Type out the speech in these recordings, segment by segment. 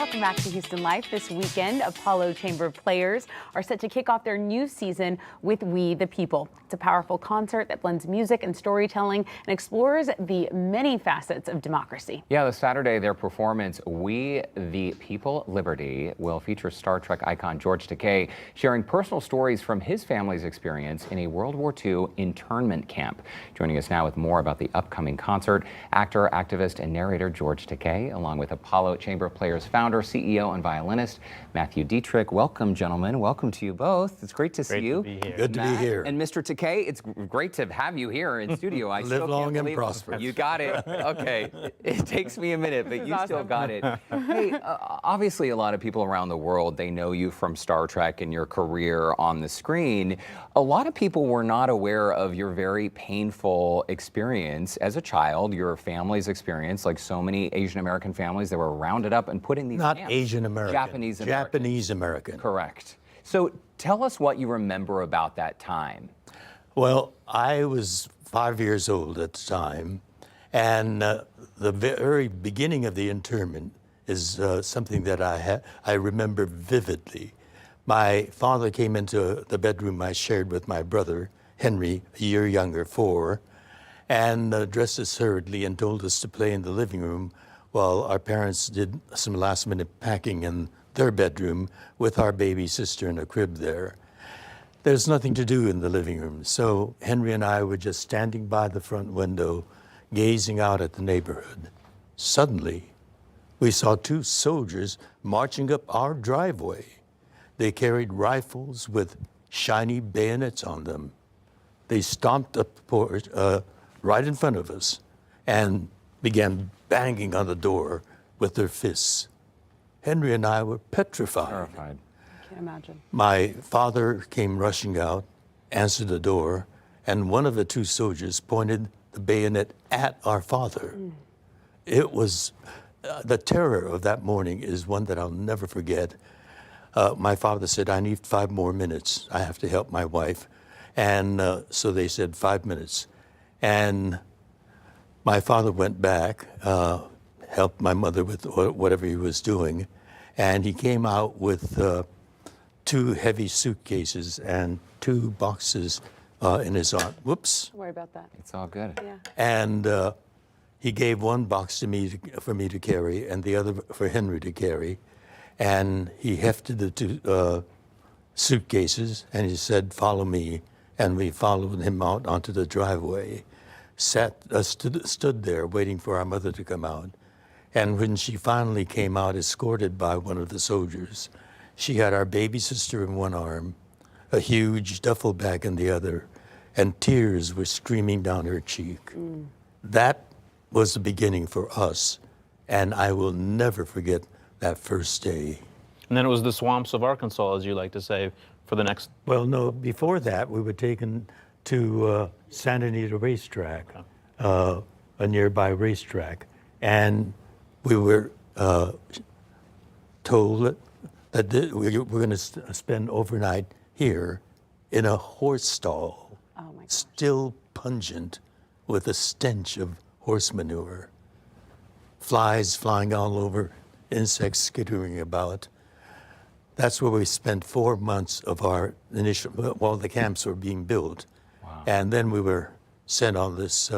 Welcome back to Houston Life. This weekend, Apollo Chamber players are set to kick off their new season with We the People. It's a powerful concert that blends music and storytelling and explores the many facets of democracy. Yeah, this Saturday, their performance, We the People Liberty, will feature Star Trek icon George Takei sharing personal stories from his family's experience in a World War II internment camp. Joining us now with more about the upcoming concert, actor, activist, and narrator George Takei, along with Apollo Chamber Players founder, CEO, and violinist Matthew Dietrich. Welcome, gentlemen. Welcome to you both. It's great to see you. Good to be here. And Mr. Takei, it's great to have you here in studio. I Live long and prosper. You got it. Okay. It takes me a minute, but you still got it. Hey, obviously a lot of people around the world, they know you from Star Trek and your career on the screen. A lot of people were not aware of your very painful experience as a child, your family's experience, like so many Asian American families that were rounded up and put in these Not camps. Asian American. Japanese American. Japanese American. Correct. So tell us what you remember about that time. Well, I was 5 years old at the time, and the very beginning of the internment is something that I remember vividly. My father came into the bedroom I shared with my brother, Henry, a year younger, 4, and dressed us hurriedly and told us to play in the living room while our parents did some last-minute packing in their bedroom with our baby sister in a crib there. There's nothing to do in the living room, so Henry and I were just standing by the front window, gazing out at the neighborhood. Suddenly, we saw 2 soldiers marching up our driveway. They carried rifles with shiny bayonets on them. They stomped up the porch right in front of us and began banging on the door with their fists. Henry and I were petrified. Terrified. I can't imagine. My father came rushing out, answered the door, and one of the 2 soldiers pointed the bayonet at our father. It was, the terror of that morning is one that I'll never forget. My father said, I need 5 more minutes. I have to help my wife. And so they said 5 minutes. And my father went back, helped my mother with whatever he was doing, and he came out with 2 heavy suitcases and 2 boxes in his arm. Whoops. Don't worry about that. It's all good. Yeah. And he gave 1 box to me for me to carry and the other for Henry to carry. And he hefted the 2 suitcases and he said, follow me. And we followed him out onto the driveway, stood there waiting for our mother to come out. And when she finally came out, escorted by one of the soldiers, she had our baby sister in one arm, a huge duffel bag in the other, and tears were streaming down her cheek. That was the beginning for us, and I will never forget that first day. And then it was the swamps of Arkansas, as you like to say, for the next... Well, no, before that, we were taken to Santa Anita Racetrack, a nearby racetrack, and we were told that we were going to spend overnight here in a horse stall, Oh my gosh. still pungent with a stench of horse manure, flies flying all over, insects skittering about. That's where we spent 4 months of our initial, while the camps were being built. Wow. And then we were sent on this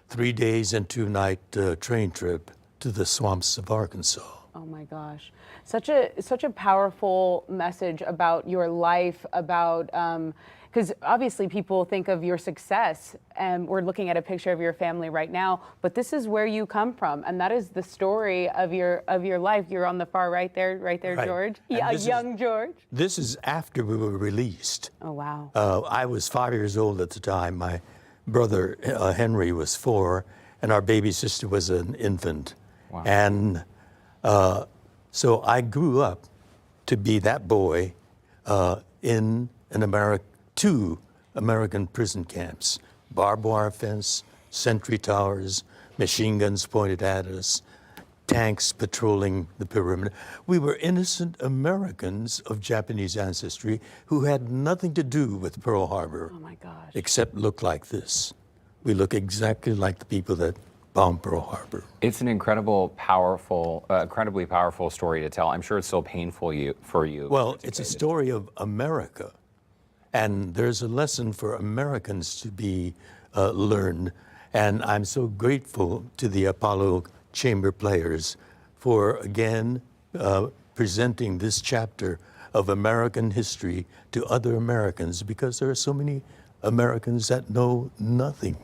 3 days and 2 night train trip to the swamps of Arkansas. Oh my gosh, such a powerful message about your life, about because obviously people think of your success, and we're looking at a picture of your family right now, but this is where you come from, and that is the story of your life. You're on the far right there, right, George. And Yeah, young George. This is after we were released. Oh wow. I was 5 years old at the time. My brother Henry was 4, and our baby sister was an infant. Wow. And so I grew up to be that boy in an 2 American prison camps, barbed wire fence, sentry towers, machine guns pointed at us, tanks patrolling the perimeter. We were innocent Americans of Japanese ancestry who had nothing to do with Pearl Harbor. Oh my gosh. Except look like this. We look exactly like the people that bombed Pearl Harbor. It's an incredibly powerful story to tell. I'm sure it's so painful for you. Well, it's a story of America, and there's a lesson for Americans to be learned. And I'm so grateful to the Apollo Chamber Players for, again, presenting this chapter of American history to other Americans, because there are so many Americans that know nothing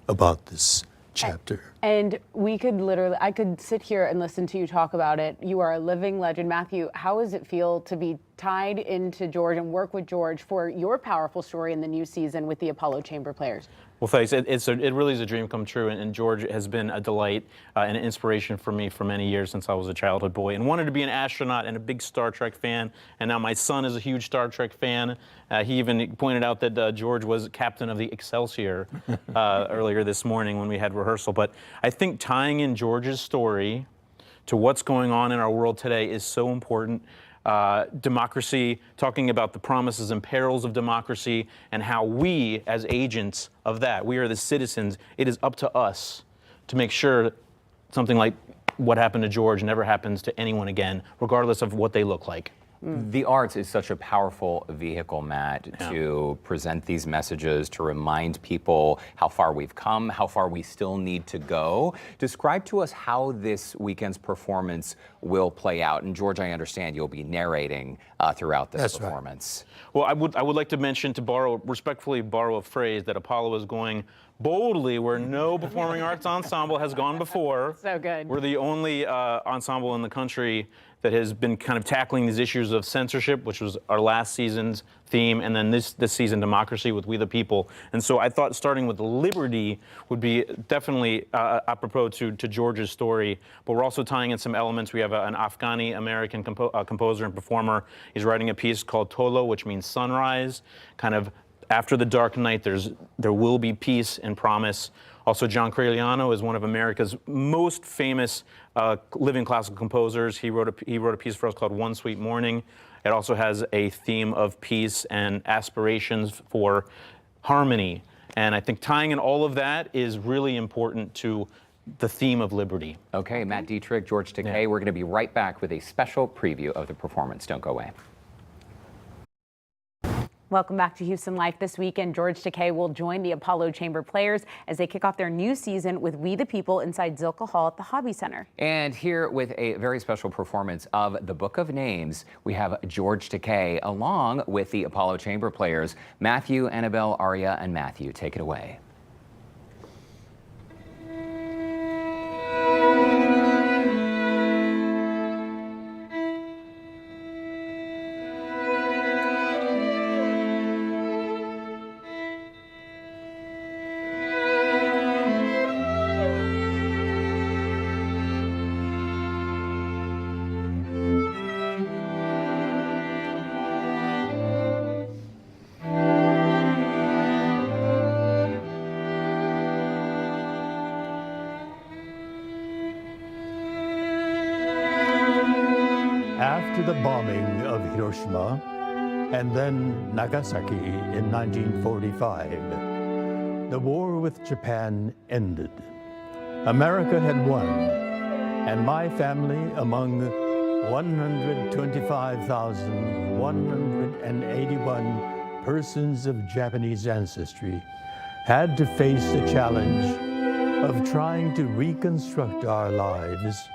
about this chapter. And I could sit here and listen to you talk about it. You are a living legend. Matthew, how does it feel to be tied into George and work with George for your powerful story in the new season with the Apollo Chamber Players? Well, thanks. It really is a dream come true, and George has been a delight and an inspiration for me for many years since I was a childhood boy, and wanted to be an astronaut and a big Star Trek fan. And now my son is a huge Star Trek fan. He even pointed out that George was captain of the Excelsior earlier this morning when we had rehearsal. But I think tying in George's story to what's going on in our world today is so important. Democracy, talking about the promises and perils of democracy, and how we, as agents of that, we are the citizens, it is up to us to make sure something like what happened to George never happens to anyone again, regardless of what they look like. The arts is such a powerful vehicle, Matt, to present these messages, to remind people how far we've come, how far we still need to go. Describe to us how this weekend's performance will play out. And George, I understand you'll be narrating throughout this performance. Right. Well, I would like to mention, to respectfully borrow a phrase, that Apollo is going boldly where no performing arts ensemble has gone before. So good. We're the only ensemble in the country that has been kind of tackling these issues of censorship, which was our last season's theme, and then this season, democracy with We the People. And so I thought starting with liberty would be definitely apropos to George's story, but we're also tying in some elements. We have an Afghani-American composer and performer. He's writing a piece called Tolo, which means sunrise, kind of after the dark night, there will be peace and promise. Also, John Crailiano is one of America's most famous living classical composers. He wrote a piece for us called One Sweet Morning. It also has a theme of peace and aspirations for harmony. And I think tying in all of that is really important to the theme of liberty. Okay, Matt Dietrich, George Takei, we're going to be right back with a special preview of the performance. Don't go away. Welcome back to Houston Life. This weekend, George Takei will join the Apollo Chamber Players as they kick off their new season with We the People inside Zilkha Hall at the Hobby Center. And here with a very special performance of the Book of Names, we have George Takei along with the Apollo Chamber Players, Matthew, Annabelle, Aria, and Matthew. Take it away. After the bombing of Hiroshima and then Nagasaki in 1945, the war with Japan ended. America had won, and my family, among 125,181 persons of Japanese ancestry, had to face the challenge of trying to reconstruct our lives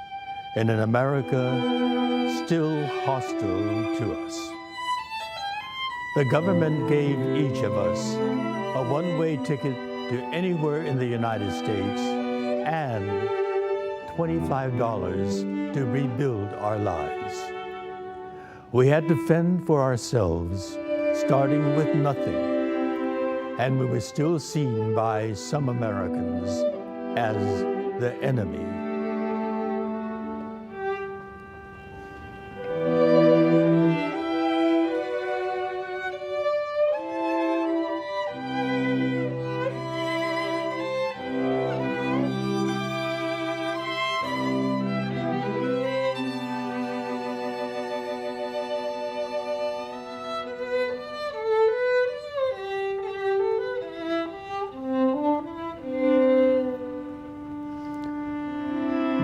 in an America still hostile to us. The government gave each of us a one-way ticket to anywhere in the United States and $25 to rebuild our lives. We had to fend for ourselves, starting with nothing, and we were still seen by some Americans as the enemy.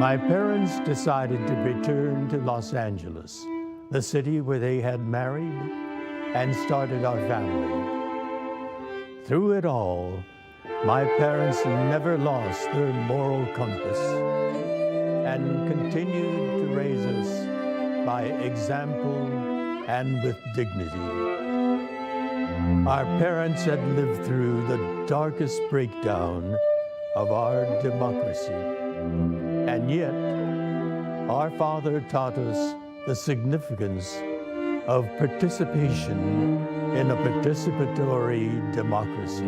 My parents decided to return to Los Angeles, the city where they had married and started our family. Through it all, my parents never lost their moral compass and continued to raise us by example and with dignity. Our parents had lived through the darkest breakdown of our democracy, and yet our father taught us the significance of participation in a participatory democracy.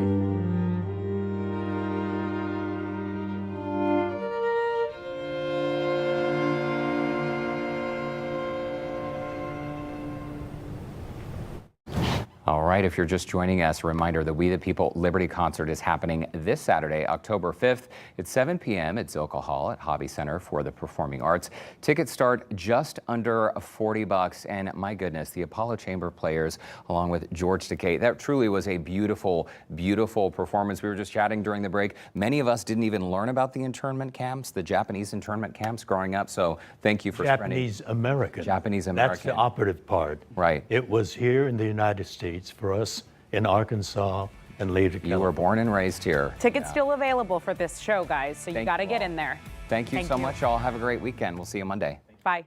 All right, if you're just joining us, a reminder, the We the People Liberty Concert is happening this Saturday, October 5th at 7 p.m. at Zilkha Hall at Hobby Center for the Performing Arts. Tickets start just under $40, and my goodness, the Apollo Chamber players, along with George Takei, that truly was a beautiful, beautiful performance. We were just chatting during the break. Many of us didn't even learn about the internment camps, the Japanese internment camps growing up, so thank you for Japanese American. Japanese American. That's the operative part. Right. It was here in the United States for us in Arkansas and later California. You were born and raised here. Tickets still available for this show, guys, so you got to get in there. Thank you so much, y'all. Have a great weekend. We'll see you Monday. Bye.